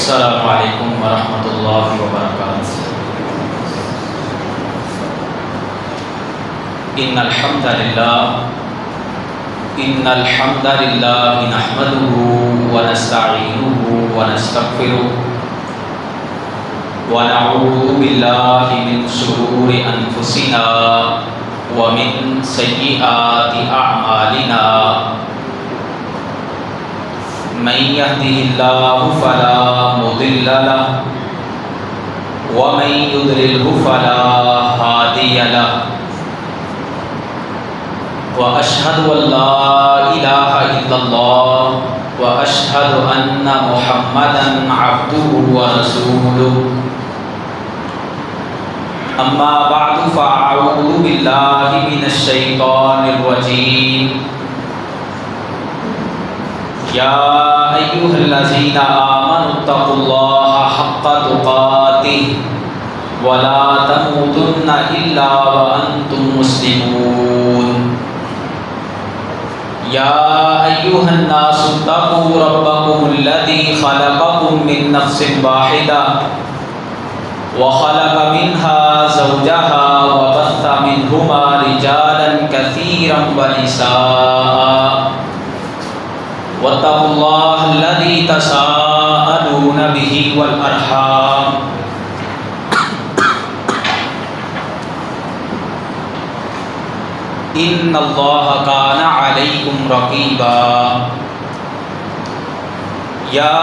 السلام علیکم ورحمۃ اللہ وبرکاتہ۔ ان الحمد للہ نحمده ونستعینه ونستغفره ونعوذ باللہ من شرور انفسنا ومن سیئات اعمالنا، من يهده الله فلا مضل له ومن يضلله فلا هادي له، وأشهد أن لا إله إلا الله وأشهد أن محمدا عبده ورسوله، أما بعد فأعوذ بالله من الشيطان الرجيم۔ يا أيها الذين آمنوا اتقوا الله حق تقاته ولا تموتن إلا وأنتم مسلمون۔ يا أيها الناس اتقوا ربكم الذي خلقكم من نفس واحدة وخلق منها زوجها وبث منهما رجالا كثيرا ونساء، واتقوا الله الذي تساءلون به والأرحام، ان اللہ کان علیکم رقیبا۔ یا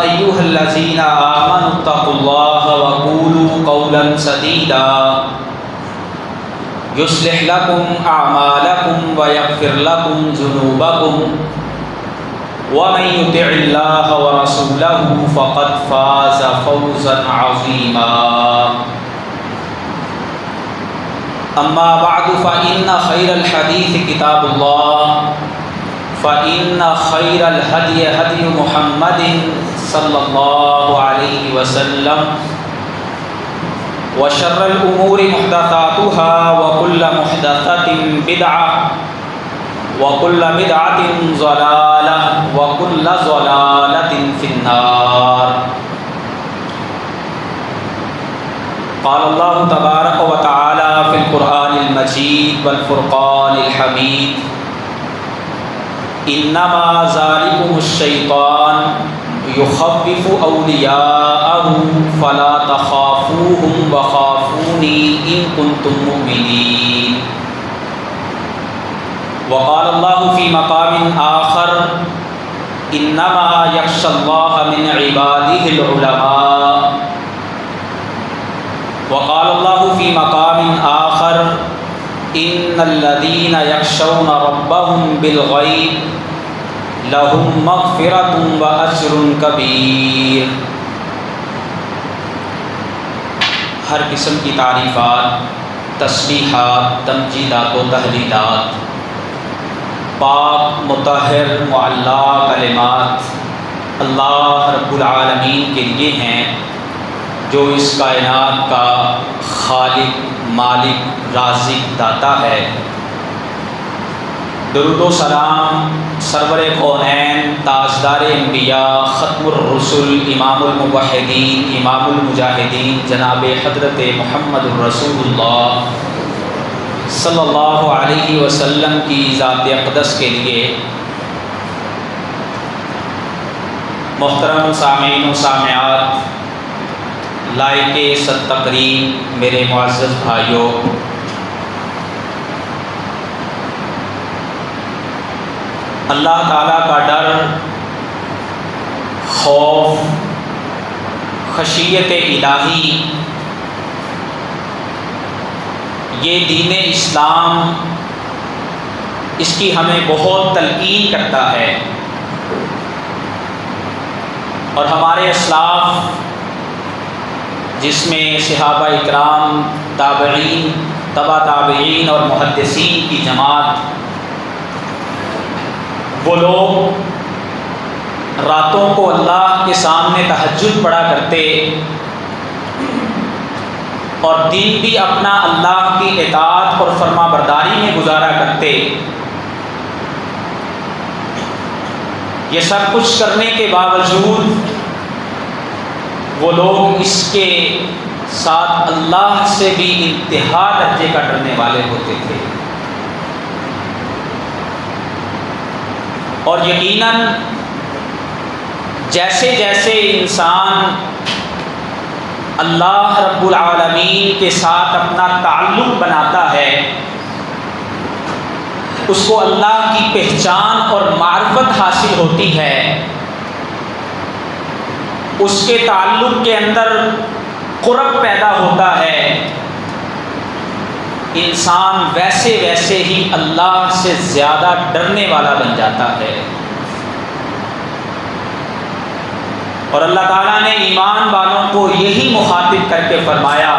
ایھا الذین آمنوا اتقوا اللہ وقولوا قولا سدیدا یصلح لکم اعمالکم ویغفر لکم ذنوبکم ومن یطع اللہ ورسولہ فقد فاز فوزا عظیما۔ اما بعد فإن خير الحديث كتاب الله فإن خير الهدي هدي محمد صلى الله عليه وسلم وشر الأمور محدثاتها وكل محدثة بدعة وكل بدعة ضلالة وكل ضلالة في النار۔ قال اللہ تبارک و تعالی فی القرآن المجید والفرقان الحمید، انما ذالکم الشیطان یخوف اولیاءہ فلا تخافوہم وخافونی ان کنتم مؤمنین۔ وقال اللہ فی مقام آخر انما یخشی اللہ من عبادہ العلماء۔ وقال اللہ فی مقام آخر ان الذین یخشون ربهم بالغیب لهم مغفرۃ واجر کبیر۔ ہر قسم کی تعریفات، تسبیحات، تمجیدات و تہلیلات پاک مطہر معلی کلمات اللہ رب العالمین کے لیے ہیں، جو اس کائنات کا خالق، مالک، رازق، داتا ہے۔ درود و سلام سرور کونین، تاجدار انبیاء، ختم الرسل، امام الموحدین، امام المجاہدین، جناب حضرت محمد الرسول اللہ صلی اللہ علیہ وسلم کی ذات اقدس کے لیے۔ محترم سامعین و سامعات، لائق صد تقریم میرے معزز بھائیوں، اللہ تعالیٰ کا ڈر، خوف، خشیت الہی، یہ دین اسلام اس کی ہمیں بہت تلقین کرتا ہے، اور ہمارے اسلاف جس میں صحابہ اکرام، تابعین، تبع تابعین اور محدثین کی جماعت، وہ لوگ راتوں کو اللہ کے سامنے تہجد پڑھا کرتے اور دن بھی اپنا اللہ کی اطاعت اور فرما برداری میں گزارا کرتے۔ یہ سب کچھ کرنے کے باوجود وہ لوگ اس کے ساتھ اللہ سے بھی انتہا درجے کا ڈرنے والے ہوتے تھے. اور یقیناً جیسے جیسے انسان اللہ رب العالمین کے ساتھ اپنا تعلق بناتا ہے، اس کو اللہ کی پہچان اور معرفت حاصل ہوتی ہے، اس کے تعلق کے اندر قرب پیدا ہوتا ہے، انسان ویسے ویسے ہی اللہ سے زیادہ ڈرنے والا بن جاتا ہے. اور اللہ تعالیٰ نے ایمان والوں کو یہی مخاطب کر کے فرمایا،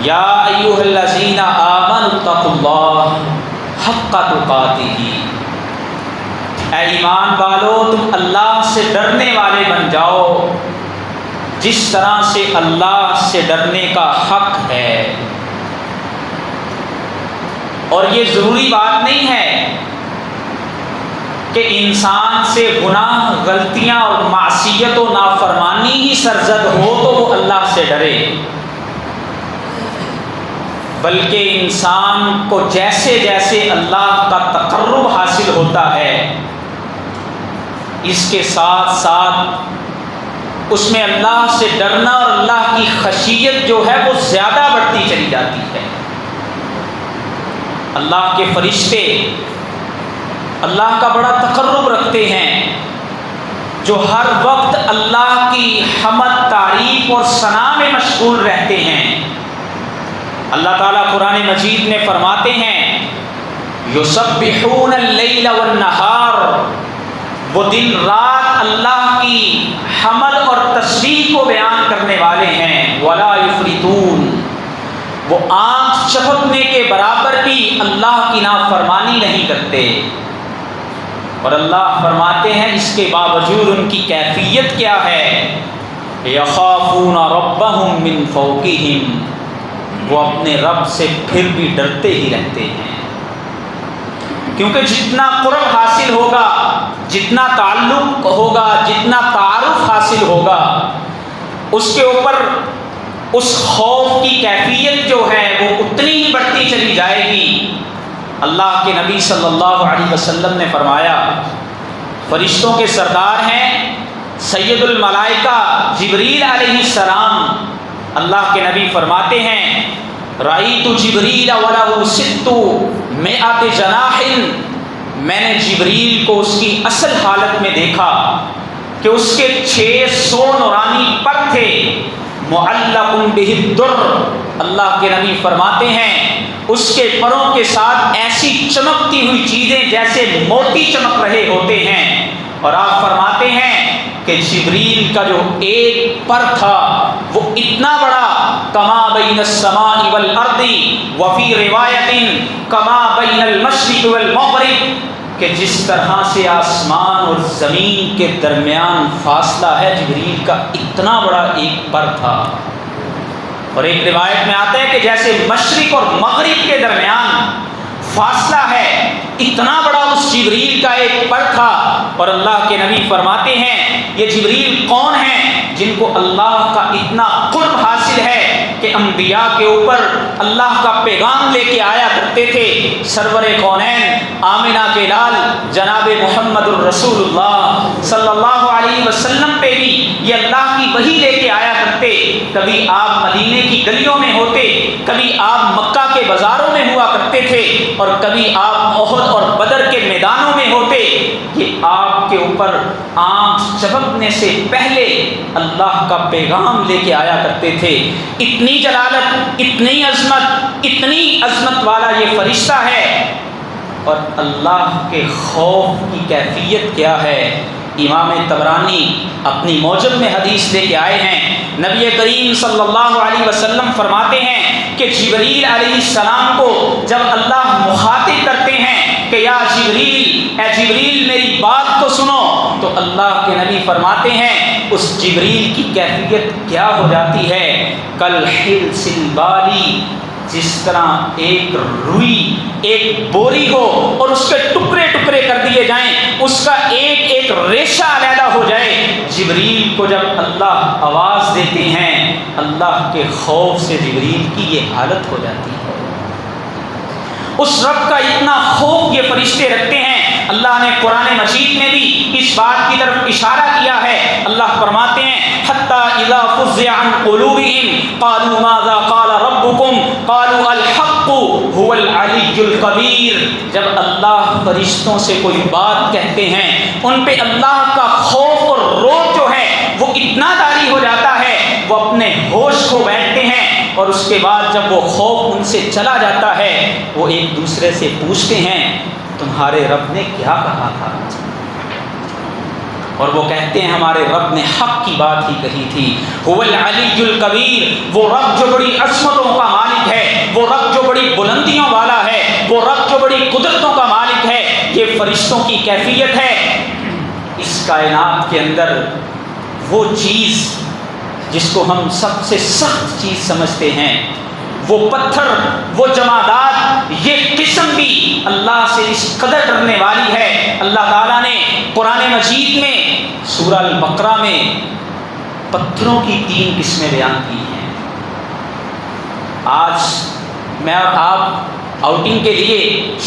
یا ایھا الذین آمنوا اتقوا اللہ حق تقاتہ، اے ایمان والو تم اللہ سے ڈرنے والے بن جاؤ جس طرح سے اللہ سے ڈرنے کا حق ہے. اور یہ ضروری بات نہیں ہے کہ انسان سے گناہ، غلطیاں اور معصیت و نافرمانی ہی سرزد ہو تو وہ اللہ سے ڈرے، بلکہ انسان کو جیسے جیسے اللہ کا تقرب حاصل ہوتا ہے، اس کے ساتھ ساتھ اس میں اللہ سے ڈرنا اور اللہ کی خشیت جو ہے وہ زیادہ بڑھتی چلی جاتی ہے. اللہ کے فرشتے اللہ کا بڑا تقرب رکھتے ہیں، جو ہر وقت اللہ کی حمد، تعریف اور ثنا میں مشغول رہتے ہیں. اللہ تعالیٰ قرآن مجید میں فرماتے ہیں، یسبحون اللیل والنہار، وہ دن رات اللہ کی حمد اور تسبیح کو بیان کرنے والے ہیں. ولا یفرطون، وہ آنکھ چپکنے کے برابر بھی اللہ کی نافرمانی نہیں کرتے. اور اللہ فرماتے ہیں اس کے باوجود ان کی کیفیت کیا ہے، یخافون ربهم من فوقهم، وہ اپنے رب سے پھر بھی ڈرتے ہی رہتے ہیں. کیونکہ جتنا قرب حاصل ہوگا، جتنا تعلق ہوگا، جتنا تعارف حاصل ہوگا، اس کے اوپر اس خوف کی کیفیت جو ہے وہ اتنی ہی بڑھتی چلی جائے گی. اللہ کے نبی صلی اللہ علیہ وسلم نے فرمایا، فرشتوں کے سردار ہیں سید الملائکہ جبریل علیہ السلام. اللہ کے نبی فرماتے ہیں، رأیت جبریل وله 600 جناح، میں نے جبریل کو اس کی اصل حالت میں دیکھا کہ اس کے 600 نورانی پر تھے. معلق بہ الدر، اللہ کے نبی فرماتے ہیں اس کے پروں کے ساتھ ایسی چمکتی ہوئی چیزیں جیسے موتی چمک رہے ہوتے ہیں. اور آپ فرماتے ہیں کہ جبریل کا جو ایک پر تھا وہ اتنا بڑا، کما بین السماء والارض وفی روایت کما بین المشرق والمغرب، کہ جس طرح سے آسمان اور زمین کے درمیان فاصلہ ہے، جبریل کا اتنا بڑا ایک پر تھا. اور ایک روایت میں آتا ہے کہ جیسے مشرق اور مغرب کے درمیان فاصلہ ہے، اتنا بڑا اس جبریل کا ایک پر تھا. اور اللہ کے نبی فرماتے ہیں یہ جبریل کون ہیں جن کو اللہ کا اتنا قرب حاصل ہے کہ انبیاء کے اوپر اللہ کا پیغام لے کے آیا کرتے تھے. سرور کونین آمنہ کے لال جناب محمد الرسول اللہ صلی اللہ علیہ وسلم پہ بھی یہ اللہ کی وحی لے کے آیا کرتے. کبھی آپ مدینے کی گلیوں میں ہوتے، کبھی آپ مکہ کے بازاروں میں ہوا کرتے تھے، اور کبھی آپ احد اور بدر کے میدانوں میں ہوتے. یہ آپ کے اوپر آنکھ چپکنے سے پہلے اللہ کا پیغام لے کے آیا کرتے تھے. اتنی جلالت، اتنی عظمت والا یہ فرشتہ ہے. اور اللہ کے خوف کی کیفیت کیا ہے، امام طبرانی اپنی موجب میں حدیث لے کے آئے ہیں. نبی کریم صلی اللہ علیہ وسلم فرماتے ہیں کہ جبریل علیہ السلام کو جب اللہ مخاطب کرتے ہیں کہ یا جبریل، اے جبریل میری بات کو سنو، تو اللہ کے نبی فرماتے ہیں اس جبریل کی کیفیت کیا ہو جاتی ہے، کل حلس البالی، جس طرح ایک روئی، ایک بوری ہو اور اس کے ٹکڑے ٹکڑے کر دیے جائیں، اس کا ایک ایک ریشہ علیحدہ ہو جائے. جبریل کو جب اللہ آواز دیتے ہیں، اللہ کے خوف سے جبریل کی یہ حالت ہو جاتی ہے۔ اس رب کا اتنا خوف یہ فرشتے رکھتے ہیں۔ اللہ نے قرآن مجید میں بھی اس بات کی طرف اشارہ کیا ہے۔ اللہ فرماتے ہیں حتی اذا فزع عن قلوبهم قالوا ماذا قال ربكم قالوا الحق هو العلی الکبیر۔ جب اللہ فرشتوں سے کوئی بات کہتے ہیں، ان پہ اللہ کا خوف اور روب جو ہے وہ اتنا طاری ہو جاتا ہے، وہ اپنے ہوش کھو بیٹھتے ہیں، اور اس کے بعد جب وہ خوف ان سے چلا جاتا ہے، وہ ایک دوسرے سے پوچھتے ہیں تمہارے رب نے کیا کہا تھا؟ اور وہ کہتے ہیں ہمارے رب نے حق کی بات ہی کہی تھی۔ هو العلی الکبیر، وہ رب جو بڑی عظمتوں کا مالک ہے، وہ رب جو بڑی بلندیوں والا ہے، وہ رب جو بڑی قدرتوں کا مالک ہے۔ یہ فرشتوں کی کیفیت ہے۔ اس کائنات کے اندر وہ چیز جس کو ہم سب سے سخت چیز سمجھتے ہیں، وہ پتھر، وہ جمادات، یہ قسم بھی اللہ سے اس قدر ڈرنے والی ہے۔ اللہ تعالیٰ نے قرآن مجید میں سورہ البقرہ میں پتھروں کی 3 قسمیں بیان کی ہیں۔ آج میں اور آپ آؤٹنگ کے لیے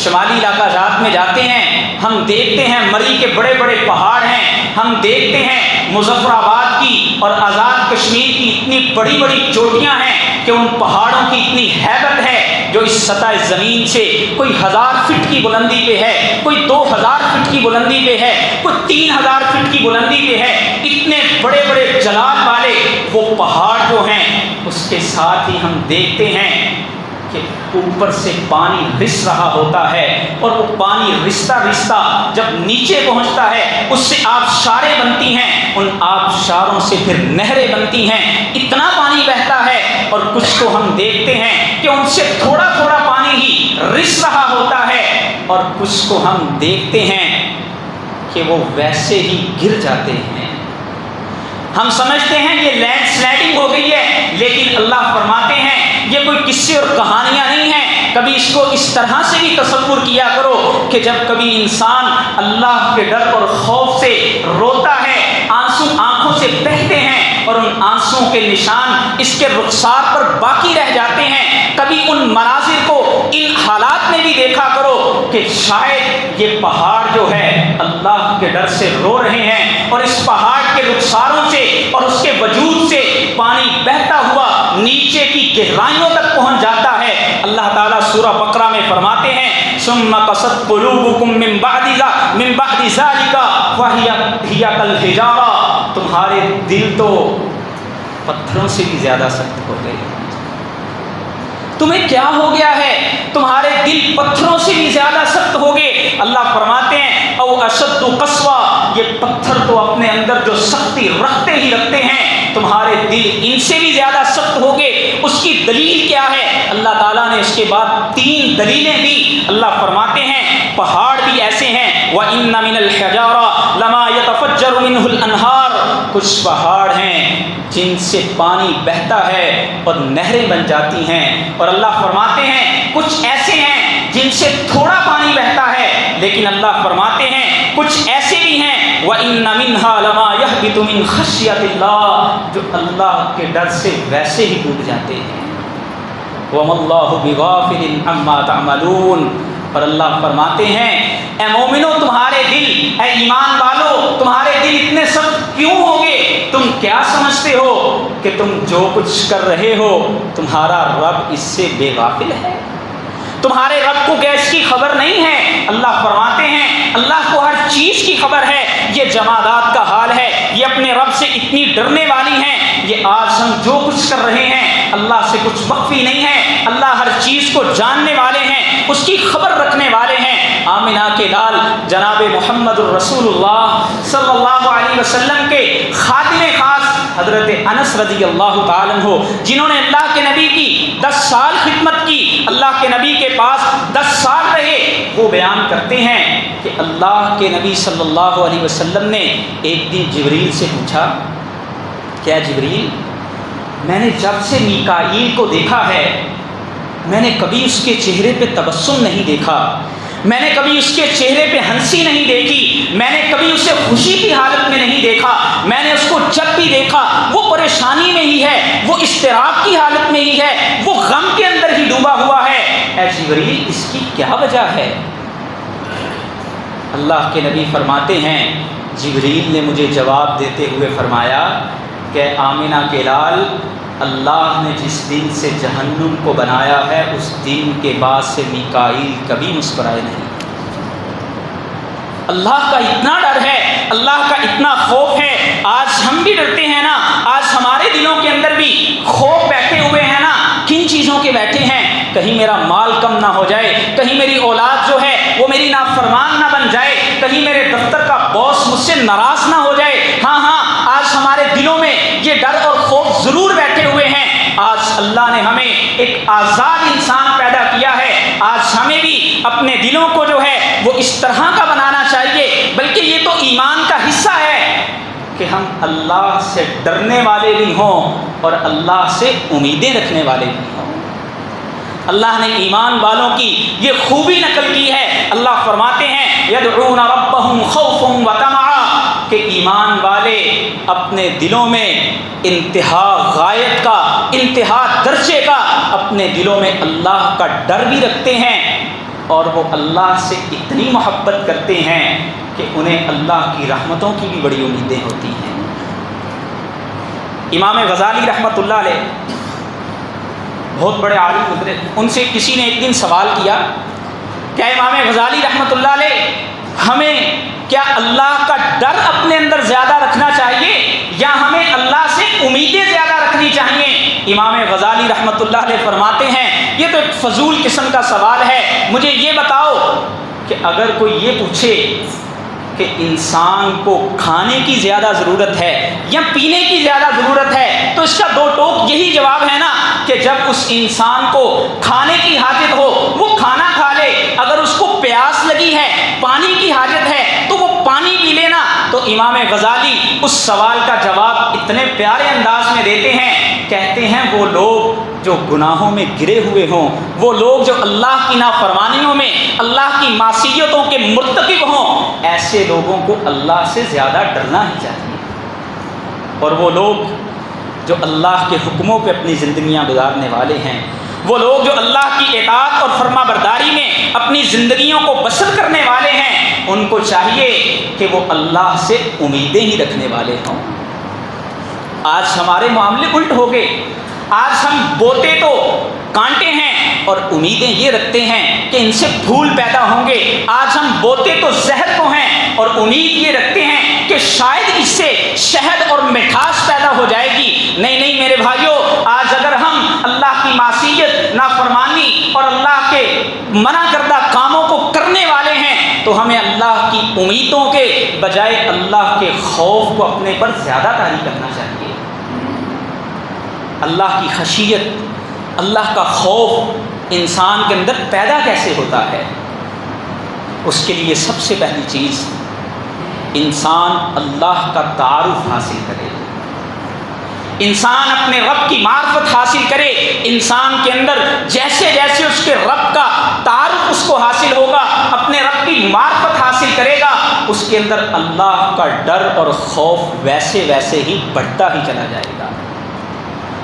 شمالی علاقہ جات میں جاتے ہیں، ہم دیکھتے ہیں مری کے بڑے بڑے پہاڑ ہیں، ہم دیکھتے ہیں مظفر آباد کی اور آزاد کشمیر کی اتنی بڑی بڑی چوٹیاں ہیں کہ ان پہاڑوں کی اتنی ہیبت ہے جو اس سطح زمین سے کوئی 1000 فٹ کی بلندی پہ ہے، کوئی 2000 فٹ کی بلندی پہ ہے، کوئی 3000 فٹ کی بلندی پہ ہے۔ اتنے بڑے بڑے جلال والے وہ پہاڑ جو ہیں، اس کے ساتھ ہی ہم دیکھتے ہیں کہ اوپر سے پانی رس رہا ہوتا ہے، اور وہ پانی رستا رستا جب نیچے پہنچتا ہے اس سے آبشاریں بنتی ہیں، ان آبشاروں سے پھر نہریں بنتی ہیں، اتنا پانی بہتا ہے۔ اور کچھ کو ہم دیکھتے ہیں کہ ان سے تھوڑا تھوڑا پانی ہی رس رہا ہوتا ہے، اور کچھ کو ہم دیکھتے ہیں کہ وہ ویسے ہی گر جاتے ہیں۔ ہم سمجھتے ہیں یہ لینڈ سلائڈنگ ہو گئی ہے، لیکن اللہ فرماتے ہیں یہ کوئی قصے اور کہانیاں نہیں ہیں۔ کبھی اس کو اس طرح سے بھی تصور کیا کرو کہ جب کبھی انسان اللہ کے ڈر اور خوف سے روتا ہے، آنسو آنکھوں سے بہتے ہیں، اور ان آنسوؤں کے نشان اس کے رخسار پر باقی رہ جاتے ہیں، کبھی ان مناظر کو ان حالات میں بھی دیکھا کرو کہ شاید یہ پہاڑ جو ہے اللہ کے ڈر سے رو رہے ہیں، اور اس پہاڑ کے رخساروں سے اور اس کے وجود سے پانی بہتا ہوا نیچے کی گہرائیوں تک پہنچ جاتا ہے۔ اللہ تعالیٰ سورہ بقرہ میں فرماتے ہیں ثم قست قلوبکم من بعد ذلک فہی کالحجارہ، تمہارے دل تو پتھروں سے بھی زیادہ سخت ہو گئے۔ تمہیں کیا ہو گیا ہے؟ تمہارے دل پتھروں سے بھی زیادہ سخت ہو گئے۔ اللہ فرماتے ہیں او اشد قسوہ، یہ پتھر تو اپنے اندر جو سختی رکھتے ہی رکھتے ہیں، تمہارے دل ان سے بھی زیادہ سخت ہو گئے۔ اس کی دلیل کیا ہے؟ اللہ تعالیٰ نے اس کے بعد 3 دلیلیں دی۔ اللہ فرماتے ہیں پہاڑ بھی ایسے ہیں وَإِنَّ مِنَ الْحِجَارَةِ لَمَا يَتَفَجَّرُ مِنْهُ الْأَنْهَارُ، کچھ پہاڑ ہیں جن سے پانی بہتا ہے اور نہریں بن جاتی ہیں، اور اللہ فرماتے ہیں کچھ ایسے ہیں جن سے تھوڑا پانی بہتا ہے، لیکن اللہ فرماتے ہیں کچھ ایسے بھی ہیں وَإِنَّ مِنْهَا لَمَا يَهْبِطُ مِنْ خَشْيَةِ اللَّهِ، جو اللہ کے ڈر سے ویسے ہی ٹوٹ جاتے ہیں۔ وَمَا اللَّهُ بِغَافِلٍ عَمَّا تَعْمَلُونَ، اور اللہ فرماتے ہیں اے مومنو تمہارے دل، اے ایمان والو تمہارے دل اتنے سخت کیوں ہو گے؟ تم کیا سمجھتے ہو کہ تم جو کچھ کر رہے ہو تمہارا رب اس سے بے غافل ہے؟ تمہارے رب کو کیا اس کی خبر نہیں ہے؟ اللہ فرماتے ہیں اللہ کو ہر چیز کی خبر ہے۔ یہ جمادات کا حال ہے، یہ اپنے رب سے اتنی ڈرنے والی ہیں۔ یہ آج ہم جو کچھ کر رہے ہیں اللہ سے کچھ مخفی نہیں ہے، اللہ ہر چیز کو جاننے والے ہیں، اس کی خبر رکھنے والے ہیں۔ آمنہ کے لال جناب محمد الرسول اللہ صلی اللہ علیہ وسلم کے خادم خاص حضرت انس رضی اللہ تعالیٰ عنہ، جنہوں نے اللہ کے نبی کی 10 سال خدمت کی، اللہ کے نبی کے پاس 10 سال رہے، وہ بیان کرتے ہیں کہ اللہ کے نبی صلی اللہ علیہ وسلم نے ایک دن جبریل سے پوچھا کیا جبریل، میں نے جب سے میکائیل کو دیکھا ہے میں نے کبھی اس کے چہرے پہ تبسم نہیں دیکھا، میں نے کبھی اس کے چہرے پہ ہنسی نہیں دیکھی، میں نے کبھی اسے خوشی کی حالت میں نہیں دیکھا، میں نے اس کو جب بھی دیکھا وہ پریشانی میں ہی ہے، وہ اضطراب کی حالت میں ہی ہے، وہ غم کے اندر ہی ڈوبا ہوا ہے۔ اے جبریل اس کی کیا وجہ ہے؟ اللہ کے نبی فرماتے ہیں، جبریل نے مجھے جواب دیتے ہوئے فرمایا کہ آمنہ کے لال، اللہ نے جس دن سے جہنم کو بنایا ہے اس دن کے بعد سے میکائیل کبھی مسکرائے نہیں۔ اللہ کا اتنا ڈر ہے، اللہ کا اتنا خوف ہے۔ آج ہم بھی ڈرتے ہیں نا، آج ہمارے دلوں کے اندر بھی خوف بیٹھے ہوئے ہیں نا۔ کن چیزوں کے بیٹھے ہیں؟ کہیں میرا مال کم نہ ہو جائے، کہیں میری اولاد جو ہے وہ میری نافرمان نہ بن جائے، کہیں میرے دفتر کا باس مجھ سے ناراض نہ ہو جائے۔ ہاں آج ہمارے دلوں میں یہ ڈر اور خوف ضرور بیٹھے ہوئے ہیں۔ آج اللہ نے ہمیں ایک آزاد انسان پیدا کیا ہے، آج ہمیں بھی اپنے دلوں کو جو ہے وہ اس طرح کا بنانا چاہیے، بلکہ یہ تو ایمان کا حصہ ہے کہ ہم اللہ سے ڈرنے والے بھی ہوں اور اللہ سے امیدیں رکھنے والے بھی ہوں۔ اللہ نے ایمان والوں کی یہ خوبی نقل کی ہے۔ اللہ فرماتے ہیں یدعون ربهم خوفا وطمعا، کہ ایمان والے اپنے دلوں میں انتہا غایت کا، انتہا درجے کا اپنے دلوں میں اللہ کا ڈر بھی رکھتے ہیں، اور وہ اللہ سے اتنی محبت کرتے ہیں کہ انہیں اللہ کی رحمتوں کی بھی بڑی امیدیں ہوتی ہیں۔ امام غزالی رحمۃ اللہ علیہ بہت بڑے عالم گزرے، ان سے کسی نے ایک دن سوال کیا، کیا امام غزالی رحمۃ اللہ علیہ ہمیں کیا اللہ کا ڈر اپنے اندر زیادہ رکھنا چاہیے یا ہمیں اللہ سے امیدیں زیادہ رکھنی چاہیے؟ امام غزالی رحمۃ اللہ علیہ فرماتے ہیں یہ تو ایک فضول قسم کا سوال ہے، مجھے یہ بتاؤ کہ اگر کوئی یہ پوچھے کہ انسان کو کھانے کی زیادہ ضرورت ہے یا پینے کی زیادہ ضرورت ہے، تو اس کا دو ٹوک یہی جواب ہے نا کہ جب اس انسان کو کھانے کی حاجت ہو وہ کھانا کھا لے، اگر اس کو پیاس لگی ہے، پانی کی حاجت ہے تو وہ پانی پی لینا۔ تو امام غزالی اس سوال کا جواب اتنے پیارے انداز میں دیتے ہیں، کہتے ہیں وہ لوگ جو گناہوں میں گرے ہوئے ہوں، وہ لوگ جو اللہ کی نافرمانیوں میں، اللہ کی معصیتوں کے مرتکب ہوں، ایسے لوگوں کو اللہ سے زیادہ ڈرنا ہی چاہیے۔ اور وہ لوگ جو اللہ کے حکموں پہ اپنی زندگیاں گزارنے والے ہیں، وہ لوگ جو اللہ کی اطاعت اور فرما برداری میں اپنی زندگیوں کو بسر کرنے والے ہیں، ان کو چاہیے کہ وہ اللہ سے امیدیں ہی رکھنے والے ہوں۔ آج ہمارے معاملے الٹ ہو گئے، آج ہم بوتے تو کانٹے ہیں اور امیدیں یہ رکھتے ہیں کہ ان سے پھول پیدا ہوں گے۔ آج ہم بوتے تو زہر کو ہیں اور امید یہ رکھتے ہیں کہ شاید اس سے شہد اور مٹھاس پیدا ہو جائے گی۔ نہیں میرے بھائیوں، آج اگر ہم اللہ کی معصیت، نافرمانی اور اللہ کے منع کردہ کاموں کو کرنے والے ہیں تو ہمیں اللہ کی امیدوں کے بجائے اللہ کے خوف کو اپنے پر زیادہ طاری کرنا چاہیے۔ اللہ کی خشیت، اللہ کا خوف انسان کے اندر پیدا کیسے ہوتا ہے؟ اس کے لیے سب سے پہلی چیز انسان اللہ کا تعارف حاصل کرے، انسان اپنے رب کی معرفت حاصل کرے۔ انسان کے اندر جیسے جیسے اس کے رب کا تعارف اس کو حاصل ہوگا، اپنے رب کی معرفت حاصل کرے گا، اس کے اندر اللہ کا ڈر اور خوف ویسے ویسے ہی بڑھتا ہی چلا جائے گا۔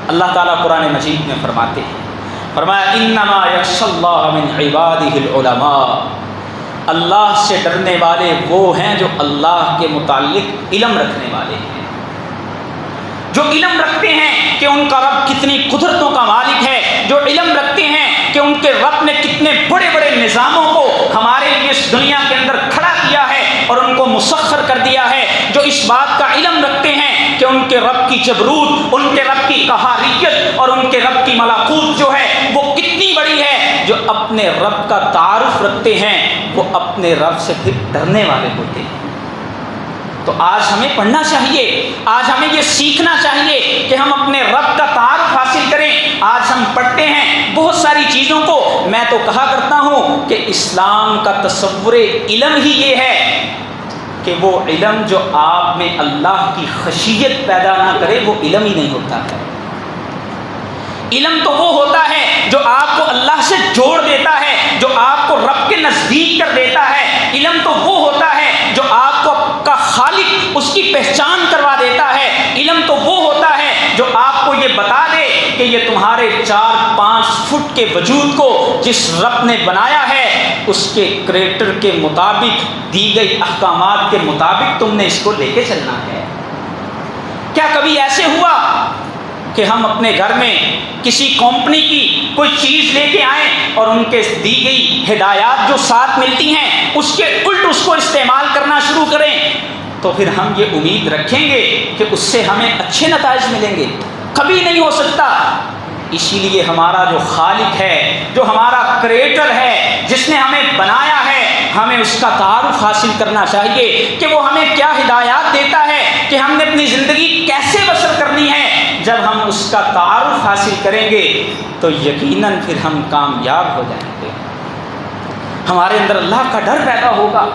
اللہ تعالیٰ قرآن مجید میں فرماتے ہیں، فرمایا انما یخشی اللہ من عبادہ العلماء، اللہ سے ڈرنے والے وہ ہیں جو اللہ کے متعلق علم رکھنے والے ہیں، جو علم رکھتے ہیں کہ ان کا رب کتنی قدرتوں کا مالک ہے، جو علم رکھتے ہیں کہ ان کے رب نے کتنے بڑے بڑے نظاموں کو ہمارے لیے اس دنیا کے اندر کھڑا کیا ہے اور ان کو مسخر کر دیا ہے، جو اس بات کا علم رکھتے ہیں کہ ان کے رب کی جبروت، ان کے رب کی قہاریت اور ان کے رب کی ملکوت جو ہے وہ کتنی بڑی ہے، جو اپنے رب کا تعارف رکھتے ہیں وہ اپنے رب سے پھر ڈرنے والے ہوتے ہیں۔ تو آج ہمیں پڑھنا چاہیے، آج ہمیں یہ سیکھنا چاہیے کہ ہم اپنے رب کا تعارف حاصل کریں۔ آج ہم پڑھتے ہیں بہت ساری چیزوں کو، میں تو کہا کرتا ہوں کہ اسلام کا تصور علم ہی یہ ہے کہ وہ علم جو آپ میں اللہ کی خشیت پیدا نہ کرے وہ علم ہی نہیں ہوتا ہے۔ علم تو وہ ہوتا ہے جو آپ کو اللہ سے جوڑ دیتا ہے، جو آپ کو رب کے نزدیک کر دیتا ہے۔ علم تو وہ ہوتا ہے جو آپ کو کا خالق اس کی پہچان کروا دیتا ہے۔ علم تو وہ ہوتا ہے جو آپ کو یہ بتا دے کہ یہ تمہارے 4-5 فٹ کے وجود کو جس رب نے بنایا ہے اس کے کریٹر کے مطابق، دی گئی احکامات کے مطابق تم نے اس کو لے کے چلنا ہے۔ کیا کبھی ایسے ہوا کہ ہم اپنے گھر میں کسی کمپنی کی کوئی چیز لے کے آئیں اور ان کے دی گئی ہدایات جو ساتھ ملتی ہیں اس کے الٹ اس کو استعمال کرنا شروع کریں؟ تو پھر ہم یہ امید رکھیں گے کہ اس سے ہمیں اچھے نتائج ملیں گے؟ کبھی نہیں ہو سکتا۔ اسی لیے ہمارا جو خالق ہے، جو ہمارا کریٹر ہے، جس نے ہمیں بنایا ہے، ہمیں اس کا تعارف حاصل کرنا چاہیے کہ وہ ہمیں کیا ہدایات دیتا ہے، کہ ہم نے اپنی زندگی کیسے بسر کرنی ہے۔ جب ہم اس کا تعارف حاصل کریں گے تو یقیناً پھر ہم کامیاب ہو جائیں گے۔ ہمارے اندر اللہ کا ڈر پیدا ہوگا،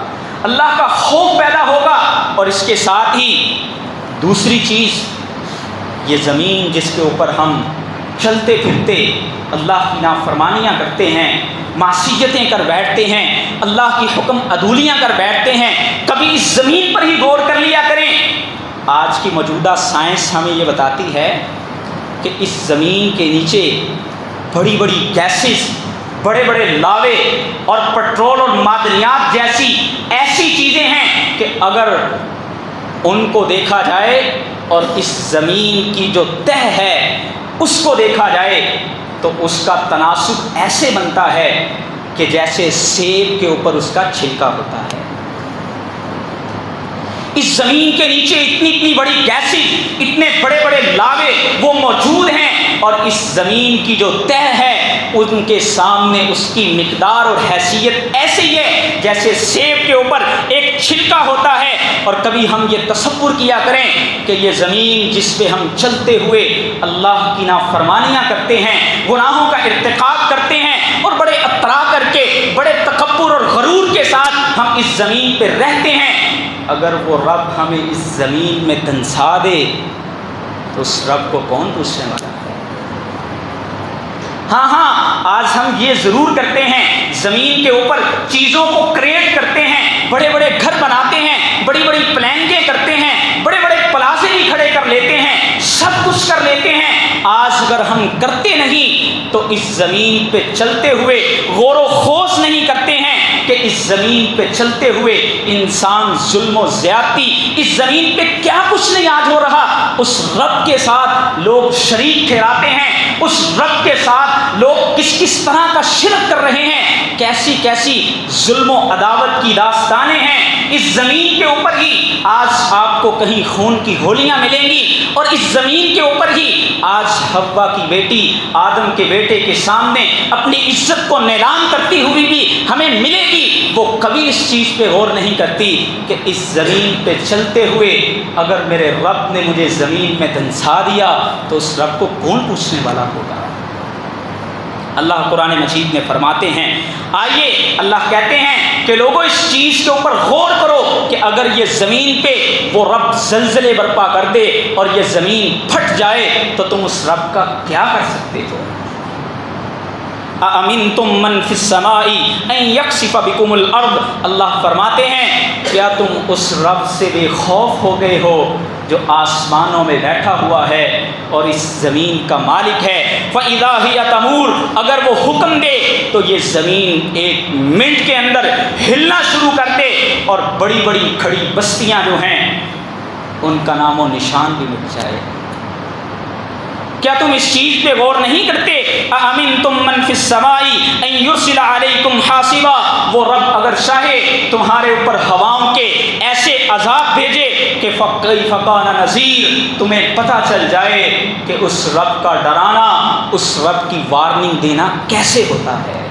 اللہ کا خوف پیدا ہوگا، اور اس کے ساتھ ہی دوسری چیز، یہ زمین جس کے اوپر ہم چلتے پھرتے اللہ کی نافرمانیاں کرتے ہیں، معصیتیں کر بیٹھتے ہیں، اللہ کی حکم عدولیاں کر بیٹھتے ہیں، کبھی اس زمین پر ہی غور کر لیا کریں۔ آج کی موجودہ سائنس ہمیں یہ بتاتی ہے کہ اس زمین کے نیچے بڑی بڑی گیسز، بڑے بڑے لاوے اور پٹرول اور معدنیات جیسی ایسی چیزیں ہیں کہ اگر ان کو دیکھا جائے اور اس زمین کی جو تہ ہے اس کو دیکھا جائے تو اس کا تناسب ایسے بنتا ہے کہ جیسے سیب کے اوپر اس کا چھلکا ہوتا ہے۔ اس زمین کے نیچے اتنی بڑی گیسز، اتنے بڑے بڑے لاوے وہ موجود ہیں، اور اس زمین کی جو تہ ہے ان کے سامنے اس کی مقدار اور حیثیت ایسے ہی ہے جیسے سیب کے اوپر ایک چھلکا ہوتا ہے۔ اور کبھی ہم یہ تصور کیا کریں کہ یہ زمین جس پہ ہم چلتے ہوئے اللہ کی نافرمانیاں کرتے ہیں، گناہوں کا ارتکاب کرتے ہیں، اور بڑے اطراء کر کے، بڑے تکبر اور غرور کے ساتھ ہم اس زمین پہ رہتے ہیں، اگر وہ رب ہمیں اس زمین میں دنسا دے تو اس رب کو کون پوچھنے والا ہے؟ ہاں آج ہم یہ ضرور کرتے ہیں، زمین کے اوپر چیزوں کو کریٹ کرتے ہیں، بڑے بڑے گھر بناتے ہیں، بڑی بڑی پلاننگیں کرتے ہیں، بڑے بڑے پلازے بھی کھڑے کر لیتے ہیں، سب کچھ کر لیتے ہیں۔ آج اگر ہم کرتے نہیں تو اس زمین پہ چلتے ہوئے غور و خوض نہیں کرتے ہیں کہ اس زمین پہ چلتے ہوئے انسان ظلم و زیادتی، اس زمین پہ کیا کچھ نہیں آج ہو رہا، اس رب کے ساتھ لوگ شریک ٹھہراتے ہیں، اس رب کے ساتھ لوگ کس طرح کا شرک کر رہے ہیں، کیسی کیسی ظلم و عداوت کی داستانیں ہیں۔ اس زمین کے اوپر ہی آج آپ کو کہیں خون کی ہولیاں ملیں گی، اور اس زمین کے اوپر ہی آج حوا کی بیٹی آدم کے بیٹے کے سامنے اپنی عزت کو نیلام کرتی ہوئی بھی ہمیں ملے گی۔ وہ کبھی اس چیز پہ غور نہیں کرتی کہ اس زمین پہ چلتے ہوئے اگر میرے رب نے مجھے زمین میں دنسا دیا تو اس رب کو کون پوچھنے والا ہوگا؟ اللہ قرآن مجید میں فرماتے ہیں، آئیے اللہ کہتے ہیں کہ لوگوں اس چیز کے اوپر غور کرو کہ اگر یہ زمین پہ وہ رب زلزلے برپا کر دے اور یہ زمین پھٹ جائے تو تم اس رب کا کیا کر سکتے ہو؟ اَأَمِنْتُم مَّن فِي السَّمَاءِ أَن يَخْسِفَ بِكُمُ الْأَرْضَ، اللہ فرماتے ہیں کیا تم اس رب سے بے خوف ہو گئے ہو جو آسمانوں میں بیٹھا ہوا ہے اور اس زمین کا مالک ہے؟ فَإِذَا هِيَ تَمُورُ، اگر وہ حکم دے تو یہ زمین ایک منٹ کے اندر ہلنا شروع کر دے، اور بڑی بڑی کھڑی بستیاں جو ہیں ان کا نام و نشان بھی مٹ جائے۔ کیا تم اس چیز پہ غور نہیں کرتے؟ اَأَمِنْتُم مَّن فِي السَّمَاءِ أَن يُرْسِلَ عَلَيْكُمْ حَاصِبًا، وہ رب اگر چاہے تمہارے اوپر ہواؤں کے ایسے عذاب بھیجے کہ فَكَيْفَ كَانَ نَذِيرٌ، تمہیں پتہ چل جائے کہ اس رب کا ڈرانا، اس رب کی وارننگ دینا کیسے ہوتا ہے۔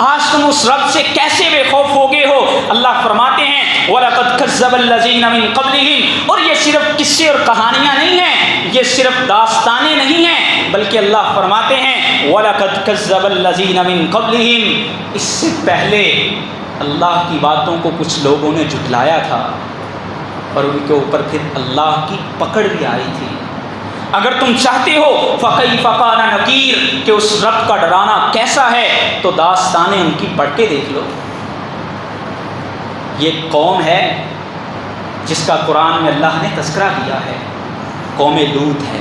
آج تم اس رب سے کیسے بے خوف ہو گئے ہو؟ اللہ فرماتے ہیں وَلَقَدْ كَذَّبَ الَّذِينَ مِن قَبْلِهِمْ، اور یہ صرف قصے اور کہانیاں نہیں ہیں، یہ صرف داستانیں نہیں ہیں، بلکہ اللہ فرماتے ہیں وَلَقَدْ كَذَّبَ الَّذِينَ مِن قَبْلِهِمْ، اس سے پہلے اللہ کی باتوں کو کچھ لوگوں نے جھٹلایا تھا اور ان کے اوپر پھر اللہ کی پکڑ بھی آئی تھی۔ اگر تم چاہتے ہو فَكَيْفَ كَانَ نَكِيرٌ کہ اس رب کا ڈرانا کیسا ہے تو داستانیں ان کی پڑھ کے دیکھ لو۔ یہ قوم ہے جس کا قرآن میں اللہ نے تذکرہ کیا ہے، قوم لوط ہے۔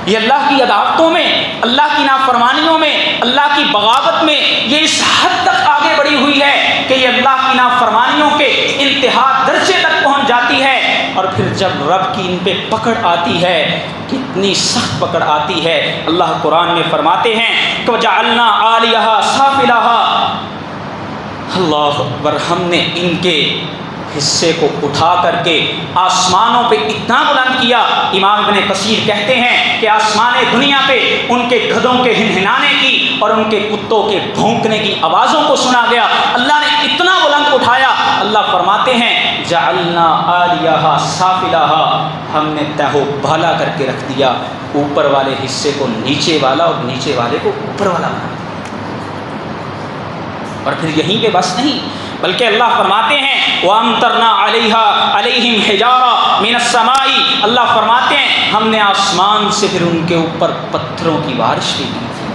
یہ اللہ کی عداوتوں میں، اللہ کی نافرمانیوں میں، اللہ کی بغاوت میں یہ اس حد تک آگے بڑھی ہوئی ہے کہ یہ اللہ کی نافرمانیوں کے انتہا درجے تک پہنچ جاتی ہے، اور پھر جب رب کی ان پہ پکڑ آتی ہے، کتنی سخت پکڑ آتی ہے۔ اللہ قرآن میں فرماتے ہیں کہ وَجَعَلْنَا عَالِيَهَا سَافِلَهَا، اللہ اکبر، ہم نے ان کے حصے کو اٹھا کر کے آسمانوں پہ اتنا بلند کیا۔ امام ابن کثیر کہتے ہیں کہ آسمان دنیا پہ ان کے گدھوں کے ہنہنانے کی اور ان کے کتوں کے بھونکنے کی آوازوں کو سنا گیا، اللہ نے اتنا بلند اٹھایا۔ اللہ فرماتے ہیں جعلنا عالیہا سافلہا، ہم نے تہو بھالا کر کے رکھ دیا، اوپر والے حصے کو نیچے والا اور نیچے والے کو اوپر والا بنا دیا۔ اور پھر یہیں پہ بس نہیں، بلکہ اللہ فرماتے ہیں وَأَمْطَرْنَا عَلَيْهِمْ حِجَارَةً مِّنَ السَّمَاءِ، اللہ فرماتے ہیں ہم نے آسمان سے پھر ان کے اوپر پتھروں کی بارش بھی کی تھی۔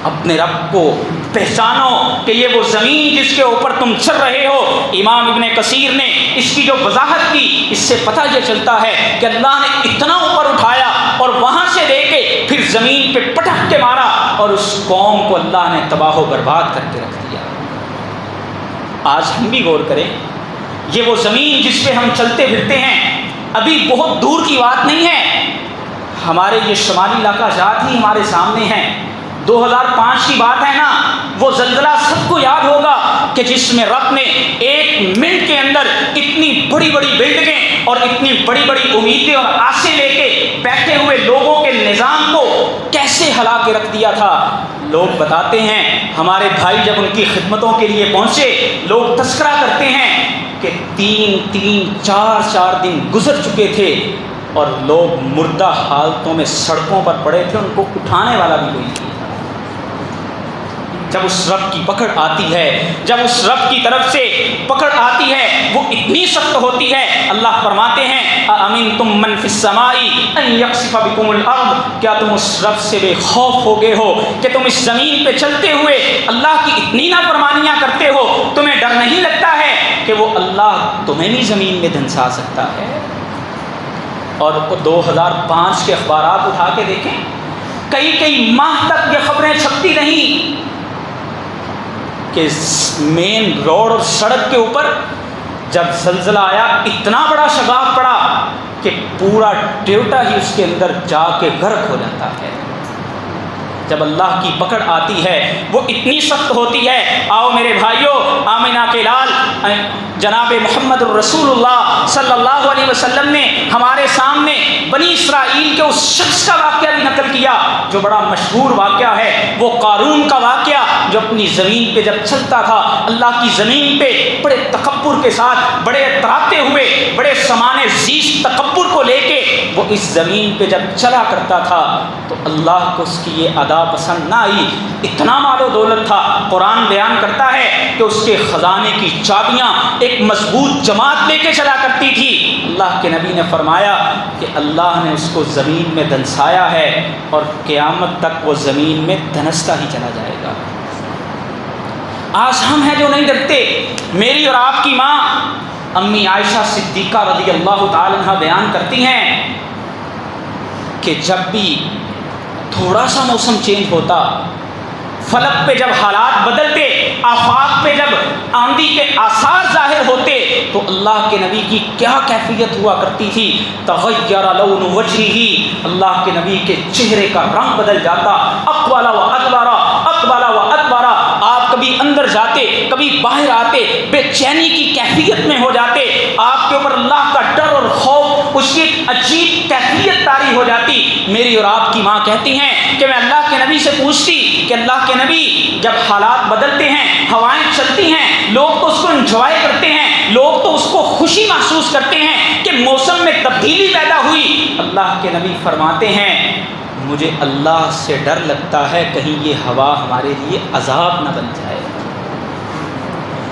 اپنے رب کو پہچانو کہ یہ وہ زمین جس کے اوپر تم چل رہے ہو۔ امام ابن کثیر نے اس کی جو وضاحت کی، اس سے پتہ یہ چلتا ہے کہ اللہ نے اتنا اوپر اٹھایا اور وہاں سے لے کے پھر زمین پہ پٹک کے مارا، اور اس قوم کو اللہ نے تباہ و برباد کر کے رکھ دیا۔ آج ہم بھی غور کریں، یہ وہ زمین جس پہ ہم چلتے پھرتے ہیں، ابھی بہت دور کی بات نہیں ہے، ہمارے یہ شمالی علاقہ جات ہی ہمارے سامنے ہیں۔ 2005 کی بات ہے نا، وہ زلزلہ سب کو یاد ہوگا کہ جس میں رب نے 1 منٹ کے اندر اتنی بڑی بڑی بلڈنگیں اور اتنی بڑی بڑی امیدیں اور آسیں لے کے بیٹھے ہوئے لوگوں کے نظام کو کیسے ہلا کے رکھ دیا تھا۔ لوگ بتاتے ہیں، ہمارے بھائی جب ان کی خدمتوں کے لیے پہنچے، لوگ تذکرہ کرتے ہیں کہ 3-4 دن گزر چکے تھے اور لوگ مردہ حالتوں میں سڑکوں پر پڑے تھے، ان کو اٹھانے والا بھی کوئی نہیں۔ جب اس رب کی پکڑ آتی ہے، جب اس رب کی طرف سے پکڑ آتی ہے، وہ اتنی سخت ہوتی ہے۔ اللہ فرماتے ہیں أَأَمِنْتُم مَّن فِي السَّمَاءِ أَن يَخْسِفَ بِكُمُ الْأَرْضَ، کیا تم اس رب سے بے خوف ہو گئے ہو کہ تم اس زمین پہ چلتے ہوئے اللہ کی اتنی نافرمانیاں کرتے ہو، تمہیں ڈر نہیں لگتا ہے کہ وہ اللہ تمہیں بھی زمین میں دھنسا سکتا ہے؟ اور 2005 کے اخبارات اٹھا کے دیکھیں، کئی ماہ تک یہ خبریں چھپتی نہیں کہ مین روڈ اور سڑک کے اوپر جب زلزلہ آیا اتنا بڑا شگاف پڑا کہ پورا ٹویوٹا ہی اس کے اندر جا کے غرق ہو جاتا ہے۔ جب اللہ کی پکڑ آتی ہے وہ اتنی سخت ہوتی ہے۔ آؤ میرے بھائیوں، آمنہ کے لال جناب محمد الرسول اللہ صلی اللہ علیہ وسلم نے ہمارے سامنے بنی اسرائیل کے اس شخص کا واقعہ بھی نقل کیا جو بڑا مشہور واقعہ ہے، وہ قارون کا واقعہ، جو اپنی زمین پہ جب چلتا تھا، اللہ کی زمین پہ بڑے تکبر کے ساتھ، بڑے اتراتے ہوئے، بڑے سامان زیست تکبر کو لے کے وہ اس زمین پہ جب چلا کرتا تھا تو اللہ کو اس کی یہ ادا پسند نہ آئی۔ اتنا مال و دولت تھا، قرآن بیان کرتا ہے کہ اس کے خزانے کی چابیاں ایک مضبوط جماعت لے کے چلا کرتی تھی۔ اللہ کے نبی نے فرمایا کہ اللہ نے اس کو زمین میں دھنسایا ہے اور قیامت تک وہ زمین میں دھنستا ہی چلا جائے گا۔ آج ہم ہیں جو نہیں ڈرتے۔ میری اور آپ کی ماں امی عائشہ صدیقہ رضی اللہ تعالی عنہا بیان کرتی ہیں کہ جب بھی تھوڑا سا موسم چینج ہوتا، فلک پہ جب حالات بدلتے، آفاق پہ جب آندھی کے آثار ظاہر ہوتے تو اللہ کے نبی کی کیا کیفیت ہوا کرتی تھی؟ تغیر لون وجہہ، اللہ کے نبی کے چہرے کا رنگ بدل جاتا، اقبل و ادبر، اقبل و ادبر، آپ کبھی اندر جاتے کبھی باہر آتے، بے چینی کی کیفیت میں ہو جاتے، آپ کے اوپر اللہ کا ڈر اور خوف، اس کی ایک عجیب کیفیت طاری ہو جاتی۔ میری اور آپ کی ماں کہتی ہیں کہ میں اللہ کے نبی سے پوچھتی کہ اللہ کے نبی جب حالات بدلتے ہیں، ہوائیں چلتی ہیں، لوگ تو اس کو انجوائے کرتے ہیں، لوگ تو اس کو خوشی محسوس کرتے ہیں کہ موسم میں تبدیلی پیدا ہوئی، اللہ کے نبی فرماتے ہیں مجھے اللہ سے ڈر لگتا ہے کہیں یہ ہوا ہمارے لیے عذاب نہ بن جائے۔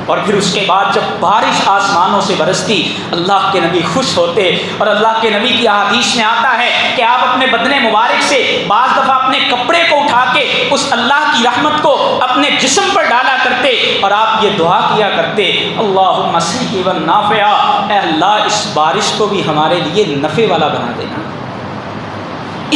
اور پھر اس کے بعد جب بارش آسمانوں سے برستی اللہ کے نبی خوش ہوتے، اور اللہ کے نبی کی احادیث میں آتا ہے کہ آپ اپنے بدن مبارک سے بعض دفعہ اپنے کپڑے کو اٹھا کے اس اللہ کی رحمت کو اپنے جسم پر ڈالا کرتے اور آپ یہ دعا کیا کرتے، اللہم سیبا نافعا، اے اللہ اس بارش کو بھی ہمارے لیے نفع والا بنا دینا۔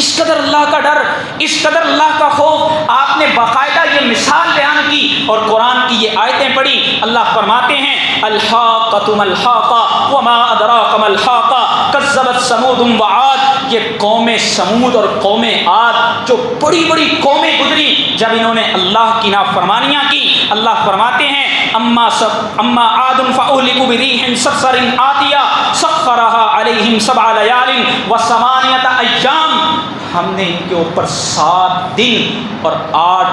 اس قدر اللہ کا ڈر، اس قدر اللہ کا خوف، آپ نے باقاعدہ یہ مثال بیان کی اور قرآن کی یہ آیتیں پڑھی۔ اللہ فرماتے ہیں الحاقۃ ما الحاقۃ وما ادراک ما الحاقۃ کذبت ثمود وعاد، یہ قوم سمود اور قوم عاد جو بڑی بڑی قومیں گزری جب انہوں نے اللہ کی نافرمانیاں کی، اللہ فرماتے ہیں اما عاد فاہلکوا بريح صرصر عاتیہ سخرها علیہم 7 لیال و8 ایام، ہم نے ان کے اوپر 7 دن اور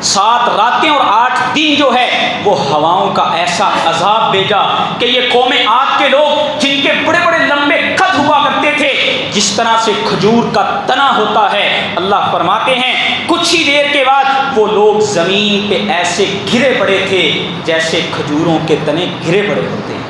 7 راتیں اور 8 دن جو ہے وہ ہواؤں کا ایسا عذاب بھیجا کہ یہ قوم عاد کے لوگ جن کے بڑے بڑے لمبے قد ہوا کرتے تھے، جس طرح سے کھجور کا تنا ہوتا ہے، اللہ فرماتے ہیں کچھ ہی دیر کے بعد وہ لوگ زمین پہ ایسے گرے پڑے تھے جیسے کھجوروں کے تنے گرے پڑے ہوتے ہیں۔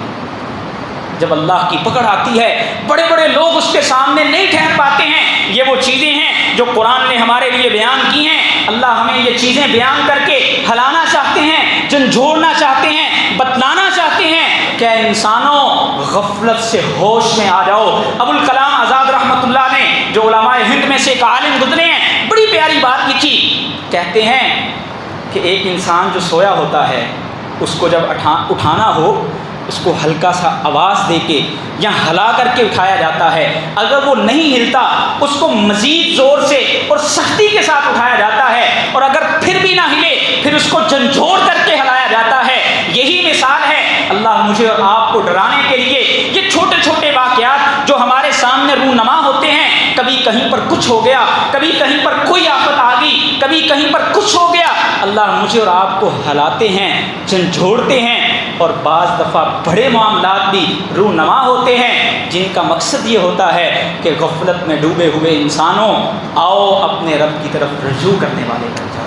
جب اللہ کی پکڑ آتی ہے بڑے بڑے لوگ اس کے سامنے نہیں ٹھہر پاتے ہیں۔ یہ وہ چیزیں ہیں جو قرآن نے ہمارے لیے بیان کی ہیں۔ اللہ ہمیں یہ چیزیں بیان کر کے ہلانا چاہتے ہیں، جھنجھوڑنا چاہتے ہیں، بتلانا چاہتے ہیں کہ انسانوں غفلت سے ہوش میں آ جاؤ۔ ابوالکلام آزاد رحمۃ اللہ نے جو علماء ہند میں سے ایک عالم گزرے ہیں، بڑی پیاری بات لکھی، کہتے ہیں کہ ایک انسان جو سویا ہوتا ہے اس کو جب اٹھانا ہو اس کو ہلکا سا آواز دے کے یا ہلا کر کے اٹھایا جاتا ہے، اگر وہ نہیں ہلتا اس کو مزید زور سے اور سختی کے ساتھ اٹھایا جاتا ہے، اور اگر پھر بھی نہ ہلے پھر اس کو جھنجھوڑ کر کے ہلایا جاتا ہے۔ یہی مثال ہے اللہ مجھے اور آپ کو ڈرانے کے لیے یہ چھوٹے چھوٹے واقعات جو ہمارے سامنے رونما ہوتے ہیں، کبھی کہیں پر کچھ ہو گیا، کبھی کہیں پر کوئی آفت آ گئی، کبھی کہیں پر کچھ ہو گیا، اللہ مجھے اور آپ کو ہلاتے ہیں، جھنجھوڑتے ہیں، اور بعض دفعہ بڑے معاملات بھی رونما ہوتے ہیں جن کا مقصد یہ ہوتا ہے کہ غفلت میں ڈوبے ہوئے انسانوں آؤ اپنے رب کی طرف رجوع کرنے والے بن جاؤ۔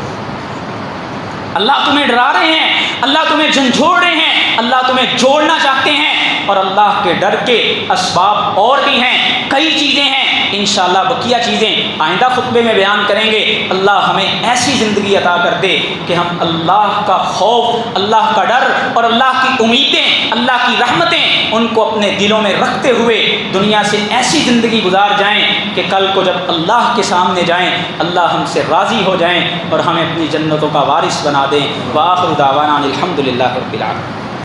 اللہ تمہیں ڈرا رہے ہیں، اللہ تمہیں جھنجھوڑ رہے ہیں، اللہ تمہیں جوڑنا چاہتے ہیں، اور اللہ کے ڈر کے اسباب اور بھی ہیں، کئی چیزیں ہیں، انشاءاللہ بقیہ چیزیں آئندہ خطبے میں بیان کریں گے۔ اللہ ہمیں ایسی زندگی عطا کر دے کہ ہم اللہ کا خوف، اللہ کا ڈر اور اللہ کی امیدیں، اللہ کی رحمتیں ان کو اپنے دلوں میں رکھتے ہوئے دنیا سے ایسی زندگی گزار جائیں کہ کل کو جب اللہ کے سامنے جائیں اللہ ہم سے راضی ہو جائیں اور ہمیں اپنی جنتوں کا وارث بنا دیں۔ وآخر دعوانا الحمدللہ رب العالمین۔